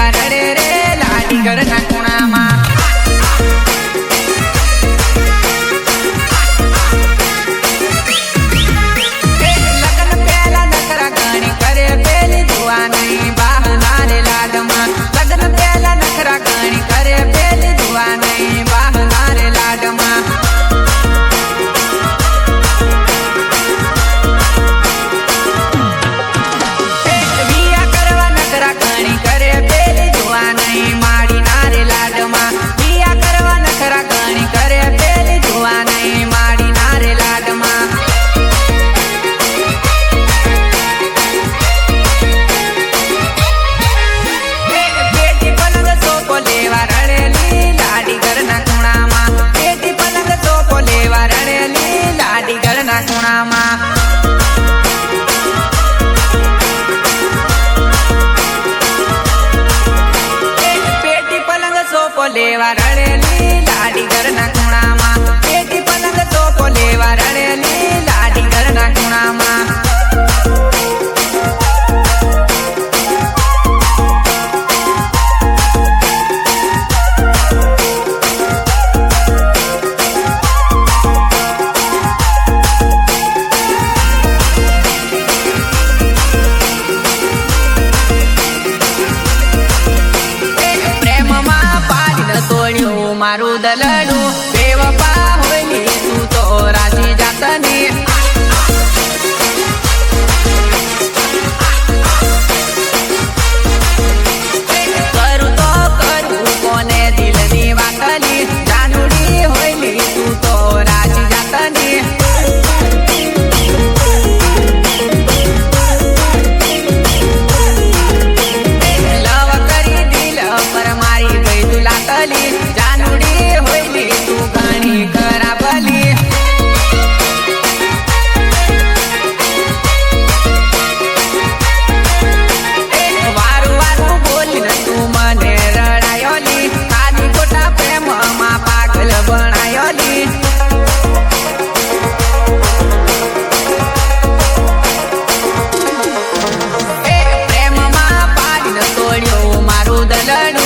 લેવા રડે રે લાડી ઘરના ખૂણામાં લેવા રડેલી લાડી ઘરના ખૂણામાં પેટી પલંગ સોફો લેવા રડેલી લાડી ઘરના ખૂણામાં મારું દલડું બેવફા હોય તું તો રાજી જાતની કરું તો કરું કોને દિલની વાતની જાનુડી હોય તું તો રાજી જાતની લવ કરી દિલ પર મારી ગઈ દુલાતલી મારું દલડું